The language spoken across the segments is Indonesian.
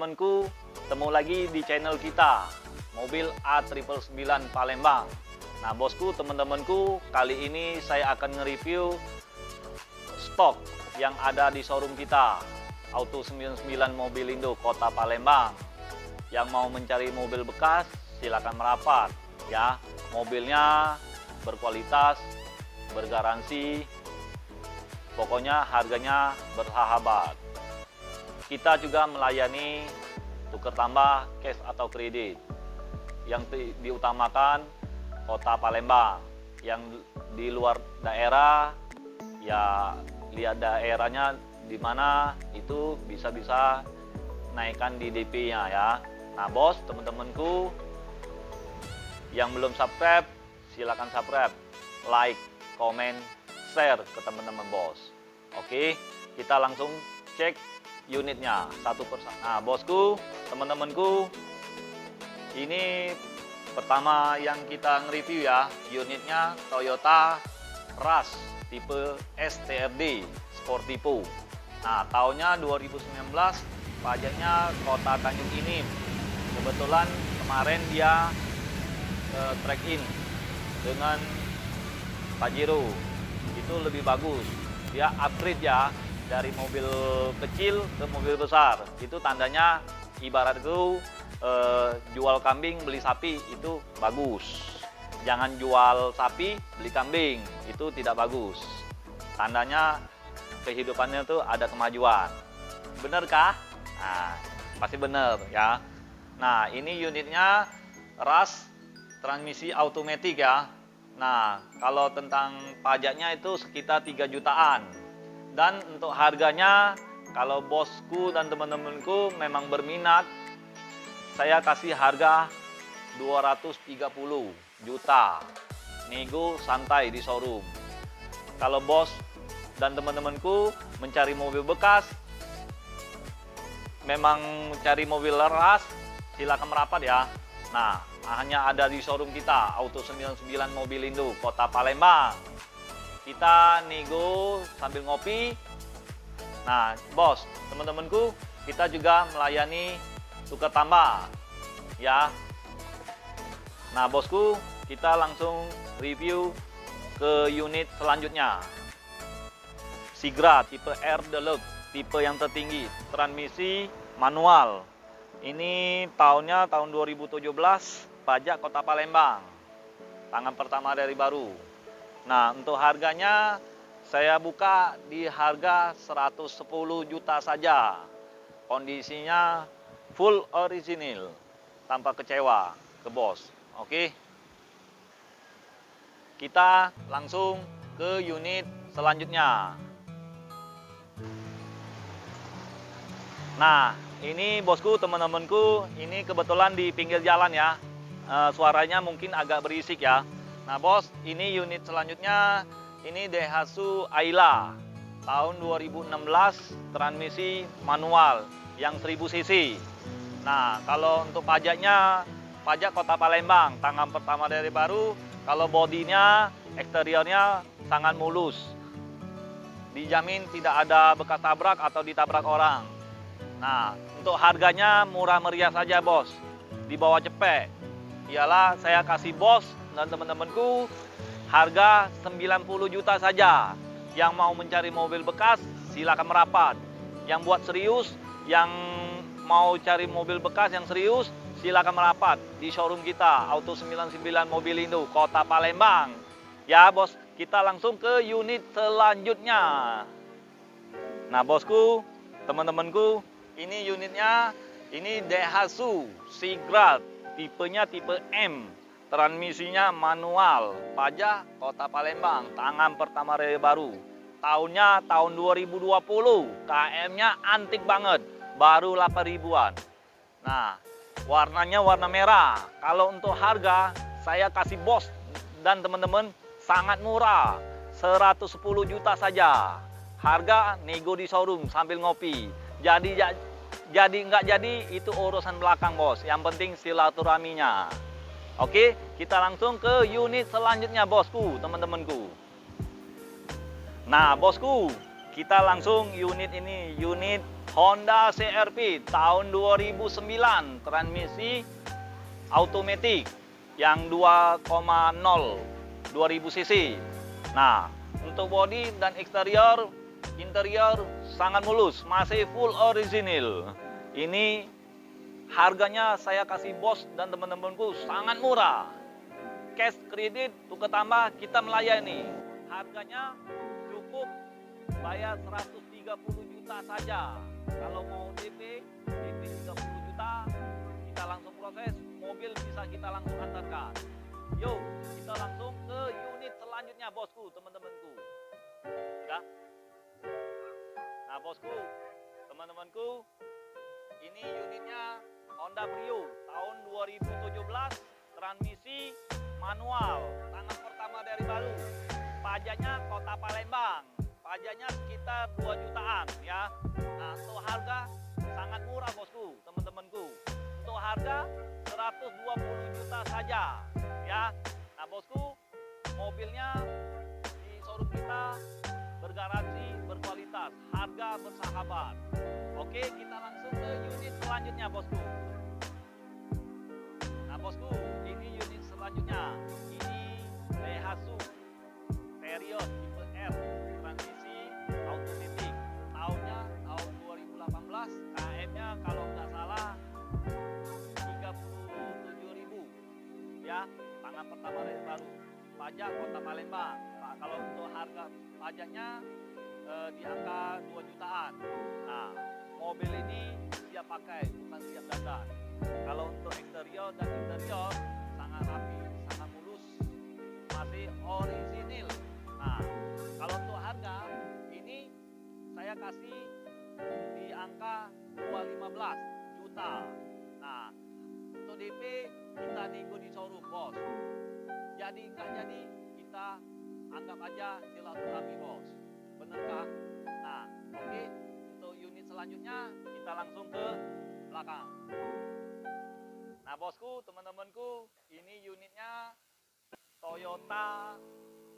teman-temanku, ketemu lagi di channel kita, Mobil A999 Palembang. Nah bosku, teman-temanku, kali ini saya akan nge-review stok yang ada di showroom kita, Auto 99 Mobilindo Kota Palembang. Yang mau mencari mobil bekas, silakan merapat ya. Mobilnya berkualitas, bergaransi, pokoknya harganya bersahabat. Kita juga melayani tukar tambah cash atau kredit. Yang diutamakan Kota Palembang. Yang di luar daerah, ya lihat daerahnya di mana, itu bisa naikkan di DP-nya ya. Nah bos, teman-temanku yang belum subscribe, silakan subscribe, like, komen, share ke teman-teman bos. Oke, kita langsung cek unitnya satu persatu. Nah bosku, teman-temanku, ini pertama yang kita nge-review ya, unitnya Toyota Rush tipe STRD Sportivo. Nah tahunnya 2019, pajaknya Kota Tanjung Inim. Kebetulan kemarin dia track in dengan Pajero, itu lebih bagus. Dia upgrade ya, dari mobil kecil ke mobil besar. Itu tandanya ibarat itu jual kambing beli sapi, itu bagus. Jangan jual sapi beli kambing, itu tidak bagus. Tandanya kehidupannya itu ada kemajuan. Bener kah? Nah, pasti bener ya. Nah ini unitnya Rush transmisi automatic ya. Nah kalau tentang pajaknya itu sekitar 3 jutaan. Dan untuk harganya, kalau bosku dan teman-temanku memang berminat, saya kasih harga 230 juta. Nego santai di showroom. Kalau bos dan teman-temanku mencari mobil bekas, memang mencari mobil Rush, silakan merapat ya. Nah, hanya ada di showroom kita, Auto 99 Mobilindo Kota Palembang. Kita nego sambil ngopi. Nah bos, teman-temanku, kita juga melayani tukar tambah ya. Nah bosku, kita langsung review ke unit selanjutnya. Sigra tipe R Deluxe, tipe yang tertinggi, transmisi manual. Ini tahunnya tahun 2017, pajak Kota Palembang, tangan pertama dari baru. Nah untuk harganya saya buka di harga 110 juta saja. Kondisinya full original, tanpa kecewa ke bos. Oke, kita langsung ke unit selanjutnya. Nah ini bosku, teman-temanku, ini kebetulan di pinggir jalan ya. Suaranya mungkin agak berisik ya. Nah bos, ini unit selanjutnya, ini Daihatsu Ayla tahun 2016, transmisi manual yang 1000 cc. Nah kalau untuk pajaknya, pajak Kota Palembang, tangan pertama dari baru. Kalau bodinya, eksteriornya sangat mulus, dijamin tidak ada bekas tabrak atau ditabrak orang. Nah untuk harganya murah meriah saja bos, di bawah cepet. Ialah saya kasih bos dan teman-temanku harga 90 juta saja. Yang mau mencari mobil bekas, silakan merapat. Yang buat serius, yang mau cari mobil bekas yang serius, silakan merapat di showroom kita, Auto 99 Mobilindo Kota Palembang. Ya bos, kita langsung ke unit selanjutnya. Nah bosku, teman-temanku, ini unitnya, ini Daihatsu Sigra, tipenya tipe M. Transmisinya manual, pajak Kota Palembang, tangan pertama dari baru. Tahunnya tahun 2020, KM-nya antik banget, baru 8 ribuan. Nah, warnanya warna merah. Kalau untuk harga, saya kasih bos dan teman-teman sangat murah, 110 juta saja. Harga nego di showroom sambil ngopi. Jadi nggak jadi itu urusan belakang bos, yang penting silaturahminya. Oke, kita langsung ke unit selanjutnya bosku, teman-temanku. Nah bosku, kita langsung unit ini, unit Honda CR-V tahun 2009, transmisi automatic yang 2,0 2000 cc. Nah, untuk bodi dan interior sangat mulus, masih full original. Ini harganya saya kasih bos dan teman-temanku sangat murah. Cash kredit, tukar tambah kita melayani. Harganya cukup bayar 130 juta saja. Kalau mau DP 30 juta, kita langsung proses, mobil bisa kita langsung antarkan. Yuk, kita langsung ke unit selanjutnya bosku, teman-temanku. Ya. Nah bosku, teman-temanku, ini unitnya Honda Brio tahun 2017, transmisi manual, tangan pertama dari baru. Pajaknya Kota Palembang, pajaknya sekitar 2 jutaan ya. Nah, untuk harga sangat murah bosku, teman-temanku. Untuk harga 120 juta saja ya. Nah bosku, mobilnya di showroom kita bergaransi, berkualitas, harga bersahabat. Oke, kita langsung ke unit selanjutnya bosku. Nah bosku, ini unit selanjutnya. Ini Daihatsu Terios tipe R, transmisi automatic. Tahunnya tahun 2018, KM-nya kalau nggak salah 37.000 ya. Tangan pertama dari baru. Pajak Kota Palembang. Nah, kalau untuk harga pajaknya di angka 2 jutaan. Nah, mobil ini siap pakai, bukan siap dagang. Kalau untuk eksterior dan interior sangat rapi, sangat mulus, masih orisinil. Nah, kalau untuk harga ini saya kasih di angka 215 juta. Nah, untuk DP kita nego di showroom bos. Jadi nggak jadi kita anggap aja silaturahmi bos. Bener kan? Nah, oke. Untuk unit selanjutnya kita langsung ke belakang. Nah bosku, teman-temanku, ini unitnya Toyota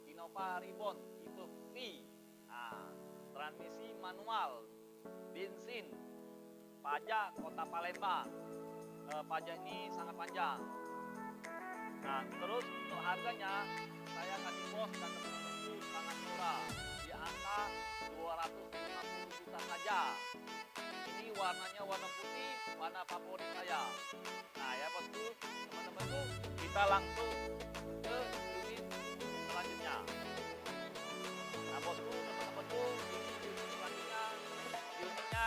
Innova Reborn tipe V. Nah, transmisi manual, bensin, pajak Kota Palembang. Pajak ini sangat panjang. Nah, terus untuk harganya saya kasih bos dan teman-temanku sangat murah, di angka 250 juta saja. Ini warnanya warna putih, warna favorit saya. Nah ya bosku, teman-temanku, kita langsung ke unit selanjutnya. Nah bosku, teman-temanku, ini unit selanjutnya, unitnya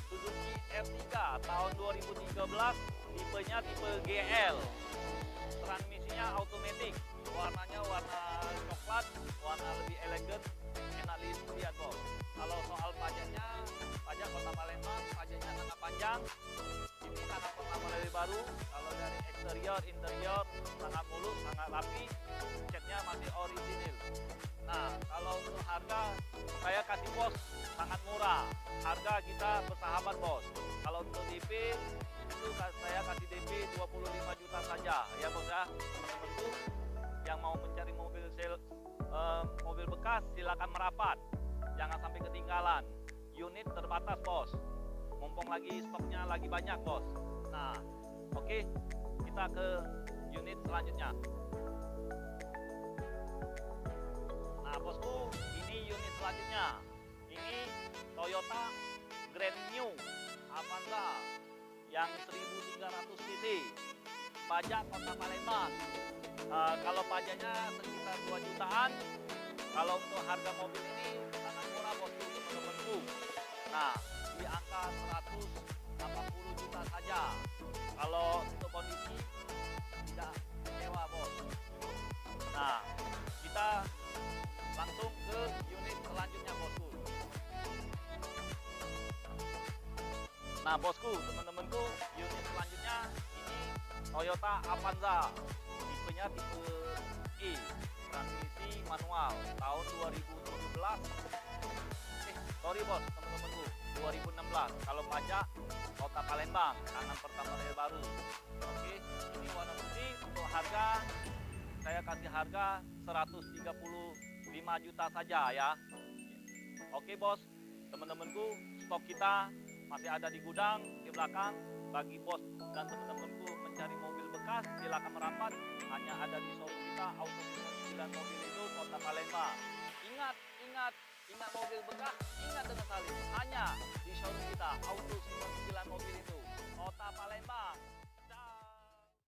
Suzuki R3 tahun 2013, tipenya tipe GL. Transmisinya automatic, warnanya warna coklat, warna lebih elegan, enak dilihat bos. Kalau soal pajaknya, pajak Kota Palembang, pajaknya sangat panjang. Ini sangat pertama dari baru. Kalau dari eksterior, interior sangat mulus, sangat rapi, catnya masih orisinil. Nah, kalau untuk harga saya kasih bos sangat murah. Harga kita bersahabat bos. Kalau untuk DP itu saya kasih DP 25 juta saja ya bos ya. Teman-temanku yang mau mencari mobil bekas silakan merapat, jangan sampai ketinggalan. Unit terbatas bos, mumpung lagi stoknya lagi banyak bos. Nah oke, kita ke unit selanjutnya. Nah bosku, ini unit selanjutnya. Ini Toyota Grand New Avanza yang 1300 cc, pajak Kota Palembang. Kalau pajaknya sekitar 2 jutaan. Kalau untuk harga mobil ini sangat murah bosku, teman-temanku. Nah, di angka 180 juta saja. Kalau untuk kondisi tidak kecewa bos. Nah, kita langsung ke unit selanjutnya bosku. Nah bosku, teman-temanku, unit selanjutnya ini Toyota Avanza, tipenya tipe E, transmisi manual, tahun 2017. Sorry bos, teman-temanku, 2016. Kalau pajak Kota Palembang, tangan pertama dari baru. Oke, ini warna putih. Untuk harga saya kasih harga 135 juta saja ya. Oke bos, teman-temanku, stok kita masih ada di gudang di belakang. Bagi bos dan teman-temanku mencari mobil bekas, silakan merapat. Hanya ada di showroom kita, Auto 9 Mobil itu, Kota Palembang. Ingat, ingat, ingat mobil bekas, ingat dengan Salim. Hanya di showroom kita, Auto 9